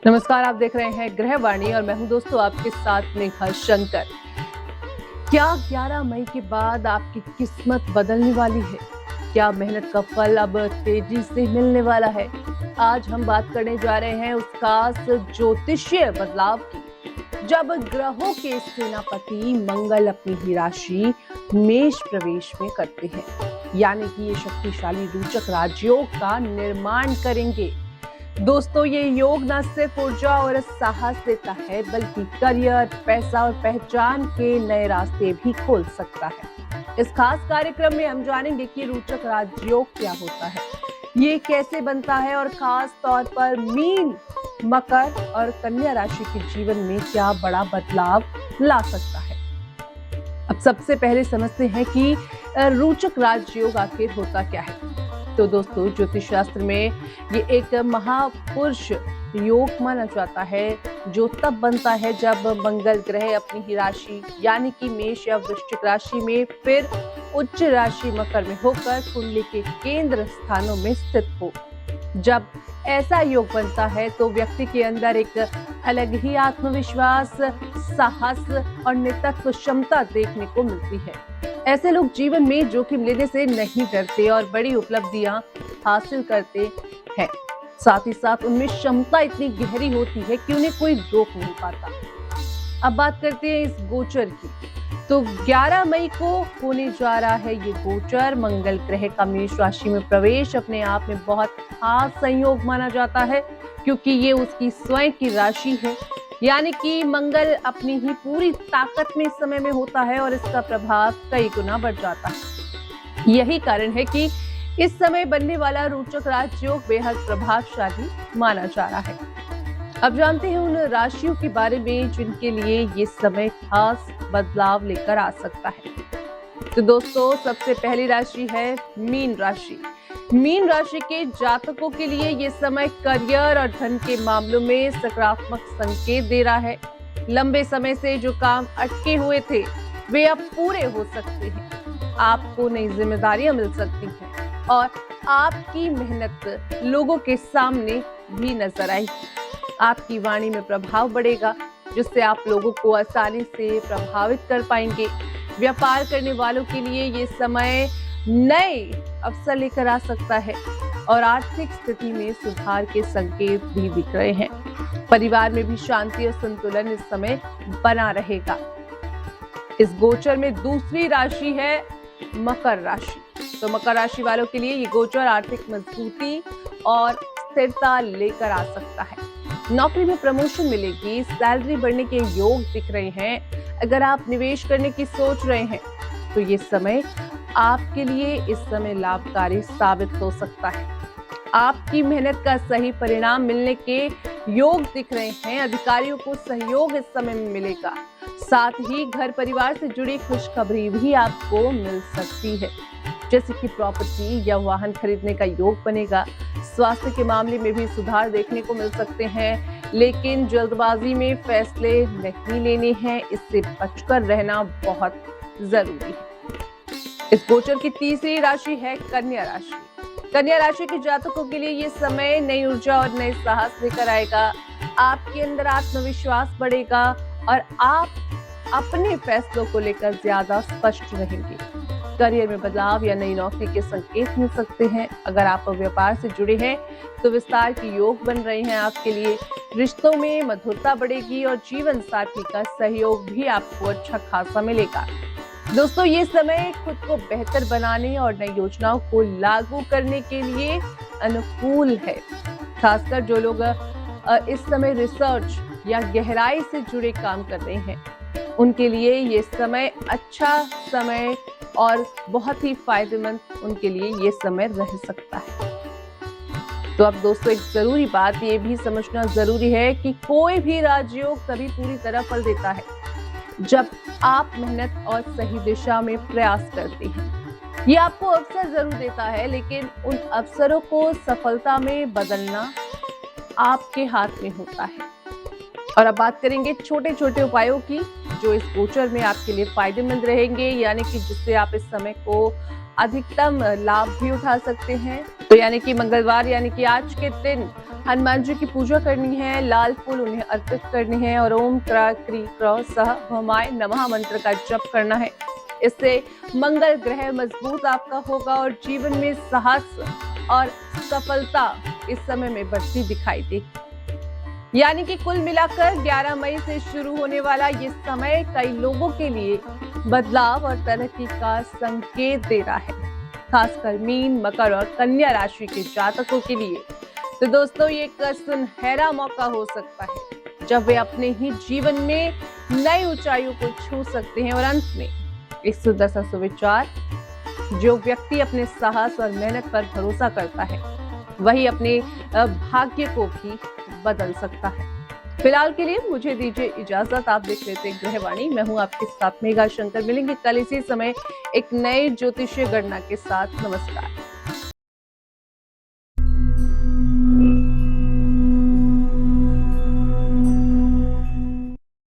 नमस्कार, आप देख रहे हैं गृहवाणी और मैं हूं दोस्तों आपके साथ मेघा शंकर। क्या 11 मई के बाद आपकी किस्मत बदलने वाली है? क्या मेहनत का फल अब तेजी से मिलने वाला है? आज हम बात करने जा रहे हैं उस खास ज्योतिषीय बदलाव की, जब ग्रहों के सेनापति मंगल अपनी ही राशि मेष प्रवेश में करते हैं। यानी कि ये शक्तिशाली रोचक राजयोग का निर्माण करेंगे। दोस्तों, ये योग न सिर्फ ऊर्जा और साहस देता है, बल्कि करियर, पैसा और पहचान के नए रास्ते भी खोल सकता है। इस खास कार्यक्रम में हम जानेंगे कि रोचक राजयोग क्या होता है, ये कैसे बनता है और खास तौर पर मीन, मकर और कन्या राशि के जीवन में क्या बड़ा बदलाव ला सकता है। अब सबसे पहले समझते हैं कि रोचक राजयोग आखिर होता क्या है। तो दोस्तों, ज्योतिष शास्त्र में ये एक महापुरुष योग माना जाता है, जो तब बनता है जब मंगल ग्रह अपनी ही राशि यानी कि मेष या वृश्चिक राशि में, फिर उच्च राशि मकर में होकर कुंडली के केंद्र स्थानों में स्थित हो। जब ऐसा योग बनता है तो व्यक्ति के अंदर एक अलग ही आत्मविश्वास, साहस और नेतृत्व क्षमता देखने को मिलती है। ऐसे लोग जीवन में जोखिम लेने से नहीं डरते और बड़ी उपलब्धियां हासिल करते हैं। साथ ही साथ उनमें क्षमता इतनी गहरी होती है कि उन्हें कोई रोक नहीं पाता। अब बात करते हैं इस गोचर की। तो 11 मई को होने जा रहा है ये गोचर। मंगल ग्रह का मेष राशि में प्रवेश अपने आप में बहुत खास संयोग माना जाता है, क्योंकि ये उसकी स्वयं की राशि है। यानी कि मंगल अपनी ही पूरी ताकत में इस समय में होता है और इसका प्रभाव कई गुना बढ़ जाता है। यही कारण है कि इस समय बनने वाला रोचक राजयोग बेहद प्रभावशाली माना जा रहा है। अब जानते हैं उन राशियों के बारे में जिनके लिए ये समय खास बदलाव लेकर आ सकता है। तो दोस्तों, सबसे पहली राशि है मीन राशि। मीन राशि के जातकों के लिए ये समय करियर और धन के मामलों में सकारात्मक संकेत दे रहा है। लंबे समय से जो काम अटके हुए थे वे अब पूरे हो सकते हैं। आपको नई जिम्मेदारियां मिल सकती हैं और आपकी मेहनत लोगों के सामने भी नजर आएगी। आपकी वाणी में प्रभाव बढ़ेगा, जिससे आप लोगों को आसानी से प्रभावित कर पाएंगे। व्यापार करने वालों के लिए ये समय नए अवसर लेकर आ सकता है और आर्थिक स्थिति में सुधार के संकेत भी दिख रहे हैं। परिवार में भी शांति और संतुलन इस समय बना रहेगा। इस गोचर में दूसरी राशि है मकर राशि। तो मकर राशि वालों के लिए ये गोचर आर्थिक मजबूती और स्थिरता लेकर आ सकता है। नौकरी में प्रमोशन मिलेगी, सैलरी बढ़ने के योग दिख रहे हैं। अगर आप निवेश करने की सोच रहे हैं तो ये समय आपके लिए इस समय लाभकारी साबित हो सकता है। आपकी मेहनत का सही परिणाम मिलने के योग दिख रहे हैं। अधिकारियों को सहयोग इस समय में मिलेगा। साथ ही घर परिवार से जुड़ी खुशखबरी भी आपको मिल सकती है, जैसे कि प्रॉपर्टी या वाहन खरीदने का योग बनेगा। स्वास्थ्य के मामले में भी सुधार देखने को मिल सकते हैं, लेकिन जल्दबाजी में फैसले नहीं लेने हैं, इससे बचकर रहना बहुत जरूरी है। इस गोचर की तीसरी राशि है कन्या राशि। कन्या राशि के जातकों के लिए ये समय नई ऊर्जा और नए साहस लेकर आएगा। आपके अंदर आत्मविश्वास बढ़ेगा और आप अपने फैसलों को लेकर ज्यादा स्पष्ट रहेंगे। करियर में बदलाव या नई नौकरी के संकेत मिल सकते हैं। अगर आप व्यापार से जुड़े हैं तो विस्तार के योग बन रहे हैं आपके लिए। रिश्तों में मधुरता बढ़ेगी और जीवन साथी का सहयोग भी आपको अच्छा खासा मिलेगा। दोस्तों, ये समय खुद को बेहतर बनाने और नई योजनाओं को लागू करने के लिए अनुकूल है। खासकर जो लोग इस समय रिसर्च या गहराई से जुड़े काम कर रहे हैं, उनके लिए ये समय अच्छा समय और बहुत ही फायदेमंद उनके लिए ये समय रह सकता है। तो अब दोस्तों, एक जरूरी बात ये भी समझना जरूरी है कि कोई भी राजयोग तभी पूरी तरह फल देता है जब आप मेहनत और सही दिशा में प्रयास करते हैं। ये आपको अवसर जरूर देता है, लेकिन उन अवसरों को सफलता में बदलना आपके हाथ में होता है। और अब बात करेंगे छोटे छोटे उपायों की, जो इस गोचर में आपके लिए फायदेमंद रहेंगे, यानी कि जिससे आप इस समय को अधिकतम लाभ भी उठा सकते हैं। तो यानी कि मंगलवार यानी कि आज के दिन हनुमान जी की पूजा करनी है, लाल फूल उन्हें अर्पित करने हैं और ओम क्रा क्री क्र सह भमाय नमः मंत्र का जप करना है। इससे मंगल ग्रह मजबूत आपका होगा और जीवन में साहस और सफलता इस समय में बढ़ती दिखाई देगी। यानी कि कुल मिलाकर 11 मई से शुरू होने वाला ये समय कई लोगों के लिए बदलाव और तरक्की का संकेत दे रहा है, खासकर मीन, मकर और कन्या राशि के जातकों के लिए। तो दोस्तों, ये एक सुनहरा मौका हो सकता है जब वे अपने ही जीवन में नई ऊंचाइयों को छू सकते हैं और अंत में एक सुंदर सा सुविचार, जो व्यक्ति अपने साहस और मेहनत पर भरोसा करता है वही अपने भाग्य को भी बदल सकता है। फिलहाल के लिए मुझे दीजिए इजाजत। आप देख लेते ग्रहवाणी, मैं हूं आपके साथ मेघा शंकर। मिलेंगे कल इसी समय एक नए ज्योतिषीय गणना के साथ। नमस्कार।